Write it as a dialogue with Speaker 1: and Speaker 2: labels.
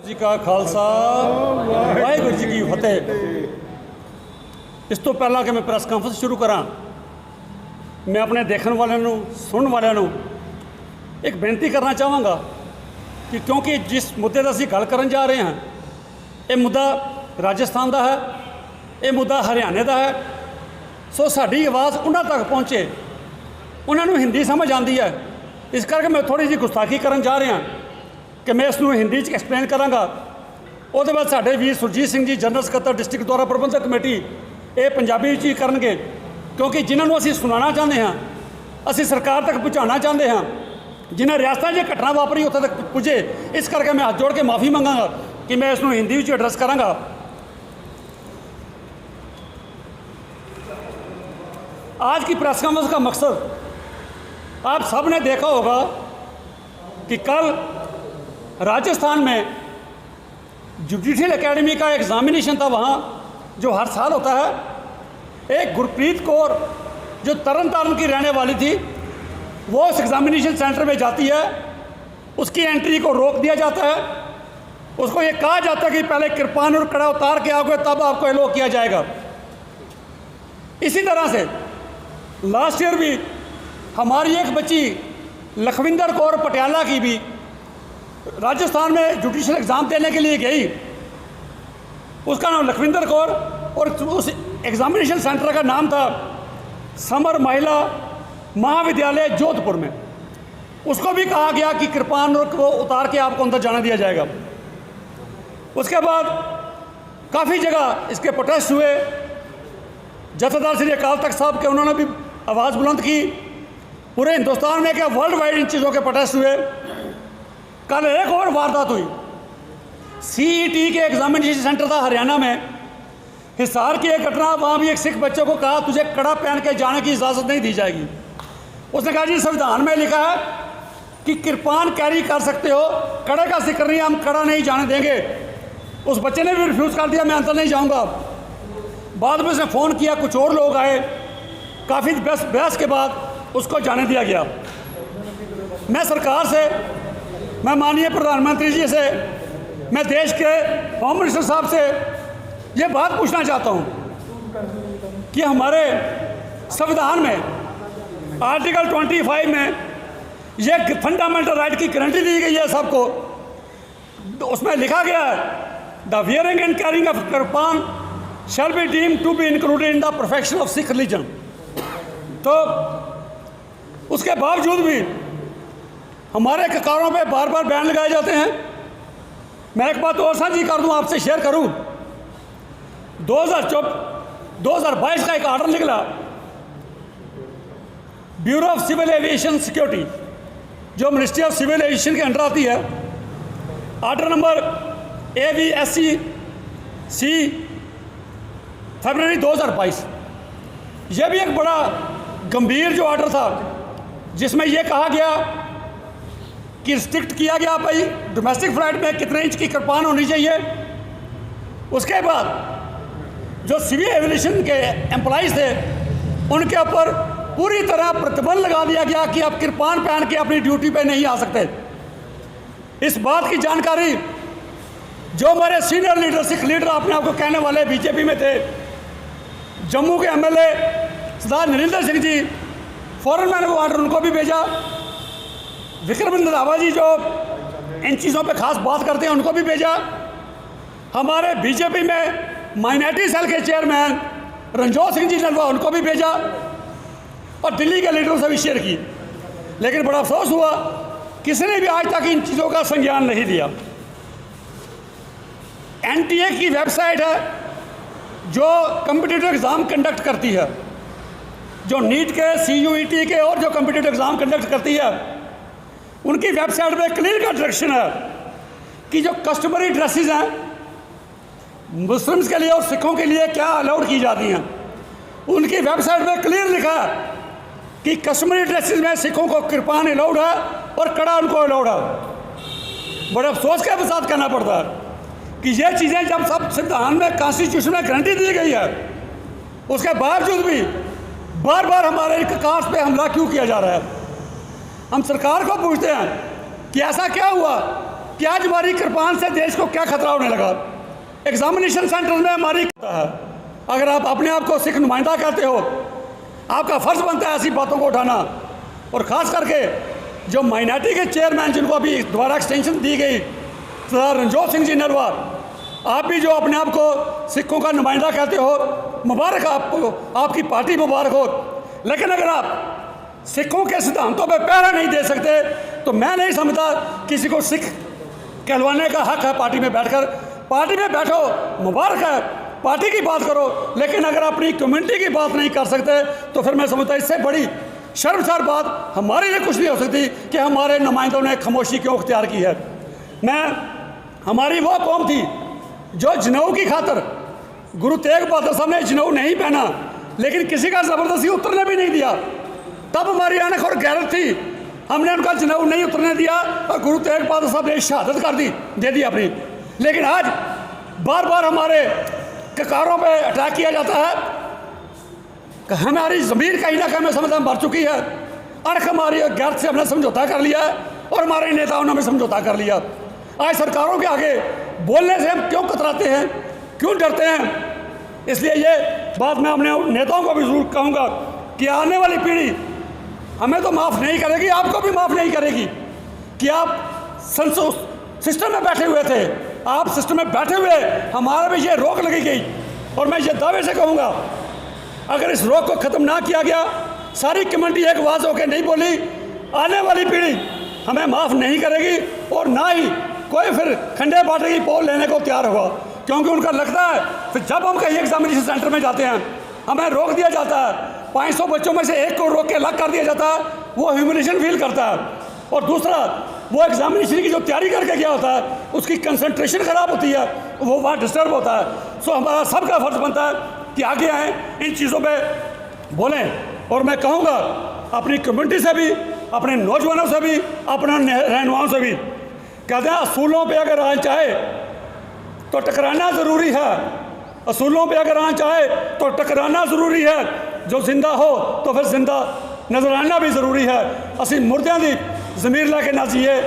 Speaker 1: जी का खालसा वाहिगुरू जी की फतेह। इस तो पहला कि मैं प्रेस कॉन्फ्रेंस शुरू करा, मैं अपने देखने वाले सुनने वाले एक बेनती करना चाहवागा कि क्योंकि जिस मुद्दे का असीं गल करन जा रहे हैं, ये मुद्दा राजस्थान का है, ये मुद्दा हरियाणे का है। सो साडी आवाज़ उन्हां तक पहुँचे, उन्होंने हिंदी समझ आती है। इस करके मैं थोड़ी जी गुस्ताखी करन जा रहा कि मैं इसनूं हिंदी च एक्सप्लेन करांगा। उसदे बाद साडे वीर सुरजीत सिंह जी जनरल सकत्तर डिस्ट्रिक्ट दौरा प्रबंधक कमेटी ये पंजाबी ही करनगे, क्योंकि जिन्होंने असीं सुनाना चाहते हैं, असीं सरकार तक पहुँचाना चाहते हैं, जिन्हें रियासतां जो घटना वापरी उत्थे तक पुजे। इस करके मैं हाथ जोड़ के माफ़ी मंगांगा कि मैं इसनूं हिंदी में एड्रैस करांगा। आज की प्रेस कॉन्फ्रेंस का मकसद आप सब ने देखा होगा कि कल राजस्थान में जुडिशल एकेडमी का एग्ज़ामिनेशन था, वहाँ जो हर साल होता है। एक गुरप्रीत कौर जो तरन तारण की रहने वाली थी, वो उस एग्ज़ामिनेशन सेंटर में जाती है, उसकी एंट्री को रोक दिया जाता है। उसको ये कहा जाता है कि पहले कृपान और कड़ा उतार के आओगे तब आपको एलो किया जाएगा। इसी तरह से लास्ट ईयर भी हमारी एक बच्ची लखविंदर कौर पटियाला की भी राजस्थान में जुडिशल एग्ज़ाम देने के लिए गई। उसका नाम लखविंदर कौर और उस एग्ज़ामिनेशन सेंटर का नाम था समर महिला महाविद्यालय जोधपुर में। उसको भी कहा गया कि कृपान को उतार के आपको अंदर जाने दिया जाएगा। उसके बाद काफ़ी जगह इसके प्रोटेस्ट हुए। जथेदार श्री अकाल तख्त साहब के उन्होंने भी आवाज़ बुलंद की। पूरे हिंदुस्तान में क्या वर्ल्ड वाइड इन चीज़ों के प्रोटेस्ट हुए। कल एक और वारदात हुई, सीईटी के एग्जामिनेशन सेंटर था हरियाणा में, हिसार की एक घटना। वहाँ भी एक सिख बच्चे को कहा तुझे कड़ा पहन के जाने की इजाज़त नहीं दी जाएगी। उसने कहा जी संविधान में लिखा है कि कृपान कैरी कर सकते हो, कड़े का जिक्र नहीं, हम कड़ा नहीं जाने देंगे। उस बच्चे ने भी रिफ्यूज़ कर दिया, मैं अंदर नहीं जाऊँगा। बाद में उसने फ़ोन किया, कुछ और लोग आए, काफ़ी बहस के बाद उसको जाने दिया गया। मैं सरकार से, मैं माननीय प्रधानमंत्री जी से, मैं देश के होम मिनिस्टर साहब से ये बात पूछना चाहता हूँ कि हमारे संविधान में आर्टिकल 25 में ये फंडामेंटल राइट की गारंटी दी गई है सबको। उसमें लिखा गया है the wearing and carrying of kirpan shall be deemed to be included in the profession of Sikh religion. तो उसके बावजूद भी हमारे ककारों पे बार बार बैन लगाए जाते हैं। मैं एक बात और साझी कर दूं, आपसे शेयर करूं। 2022 का एक आर्डर निकला bureau of civil aviation security, जो मिनिस्ट्री ऑफ सिविल एविएशन के अंडर आती है। आर्डर नंबर AVSC फरवरी 2022। यह भी एक बड़ा गंभीर जो आर्डर था, जिसमें यह कहा गया कि रिस्ट्रिक्ट किया गया भाई डोमेस्टिक फ्लाइट में कितने इंच की कृपान होनी चाहिए। उसके बाद जो सिविल एविएशन के एम्प्लॉइज़ थे उनके ऊपर पूरी तरह प्रतिबंध लगा दिया गया कि आप कृपान पहन के अपनी ड्यूटी पे नहीं आ सकते। इस बात की जानकारी जो हमारे सीनियर लीडर, सिख लीडर अपने आप को कहने वाले बीजेपी में थे, जम्मू के MLA सरदार नरेंद्र सिंह जी, फ़ौरन मैंने वो आर्डर उनको भी भेजा। विक्रम रंधावा जी जो इन चीज़ों पे खास बात करते हैं, उनको भी भेजा। हमारे बीजेपी में माइनॉरिटी सेल के चेयरमैन रणजोत सिंह जी नलवा, उनको भी भेजा, और दिल्ली के लीडरों से भी शेयर की। लेकिन बड़ा अफसोस हुआ, किसी ने भी आज तक इन चीज़ों का संज्ञान नहीं लिया। NTA की वेबसाइट है जो कम्पिटिटिव एग्ज़ाम कंडक्ट करती है, जो नीट के, CUET के और जो कम्पिटिटिव एग्ज़ाम कंडक्ट करती है, उनकी वेबसाइट में क्लियर का डायरेक्शन है कि जो कस्टमरी ड्रेसेस हैं मुस्लिम्स के लिए और सिखों के लिए क्या अलाउड की जाती हैं। उनकी वेबसाइट में क्लियर लिखा है कि कस्टमरी ड्रेसेस में सिखों को कृपान अलाउड है और कड़ा उनको अलाउड है। बड़े अफसोस के साथ कहना पड़ता है कि ये चीज़ें जब सब संविधान में, कॉन्स्टिट्यूशन में गारंटी दी गई है, उसके बावजूद भी बार बार हमारे कास्ट पे हमला क्यों किया जा रहा है। हम सरकार को पूछते हैं कि ऐसा क्या हुआ कि आज हमारी कृपान से देश को क्या खतरा होने लगा। एग्जामिनेशन सेंटर में हमारी है, अगर आप अपने आप को सिख नुमाइंदा कहते हो, आपका फ़र्ज़ बनता है ऐसी बातों को उठाना। और ख़ास करके जो माइनॉरिटी के चेयरमैन जिनको अभी दोबारा एक्सटेंशन दी गई, सरदार रणजोत सिंह जी नरवार, आप भी जो अपने आप को सिखों का नुमाइंदा कहते हो, मुबारक आपको, आपकी पार्टी मुबारक हो। लेकिन अगर आप सिखों के सिद्धांतों पर पहरा नहीं दे सकते तो मैं नहीं समझता किसी को सिख कहलवाने का हक है। पार्टी में बैठकर, पार्टी में बैठो, मुबारक है, पार्टी की बात करो, लेकिन अगर अपनी कम्युनिटी की बात नहीं कर सकते तो फिर मैं समझता इससे बड़ी शर्मसार बात हमारे लिए कुछ नहीं हो सकती कि हमारे नुमाइंदों ने खामोशी क्यों अख्तियार की है। हमारी वो कौम थी जो जनेऊ की खातर, गुरु तेग बहादुर साहब ने जनेऊ नहीं पहना लेकिन किसी का ज़बरदस्ती उतरने भी नहीं दिया, तब हमारी आनख और गैरत थी, हमने उनका जनेऊ नहीं उतरने दिया और गुरु तेग बहादुर साहब ने शहादत कर दी, दे दी अपनी। लेकिन आज बार बार हमारे ककारों पे अटैक किया जाता है कि हमारी ज़मीर कहीं ना कहीं में समझ मर चुकी है, अर्ख हमारी गैरत से हमने समझौता कर लिया है और हमारे नेताओं ने हमें समझौता कर लिया। आज सरकारों के आगे बोलने से हम क्यों कतराते हैं, क्यों डरते हैं? इसलिए ये बात मैं अपने नेताओं को भी ज़रूर कहूँगा कि आने वाली पीढ़ी हमें तो माफ़ नहीं करेगी, आपको भी माफ़ नहीं करेगी कि आप सिस्टम में बैठे हुए थे, आप सिस्टम में बैठे हुए हमारे भी ये रोक लगी गई। और मैं ये दावे से कहूँगा अगर इस रोक को ख़त्म ना किया गया, सारी कम्युनिटी एक आवाज़ होकर नहीं बोली, आने वाली पीढ़ी हमें माफ़ नहीं करेगी और ना ही कोई फिर खंडे बांटे की पोल लेने को तैयार होगा। क्योंकि उनका लगता है फिर जब हम कहीं एग्जामिनेशन सेंटर में जाते हैं हमें रोक दिया जाता है, 500 बच्चों में से एक को रोक के अलग कर दिया जाता है, वो ह्यूमिलेशन फील करता है। और दूसरा, वो एग्जामिनेशन की जो तैयारी करके गया होता है उसकी कंसंट्रेशन ख़राब होती है, वो वहाँ डिस्टर्ब होता है। सो हमारा सबका फ़र्ज़ बनता है कि आगे आएँ, इन चीज़ों पे बोलें। और मैं कहूँगा अपनी कम्युनिटी से भी, अपने नौजवानों से भी, अपने रहनुमाओं से भी, कहते हैं असूलों पे अगर आना चाहे तो टकराना ज़रूरी है, असूलों पे अगर आना चाहे तो टकराना ज़रूरी है, जो जिंदा हो तो फिर जिंदा नजर आना भी ज़रूरी है। असी मुर्दियां दी ज़मीर लैके ना जिए।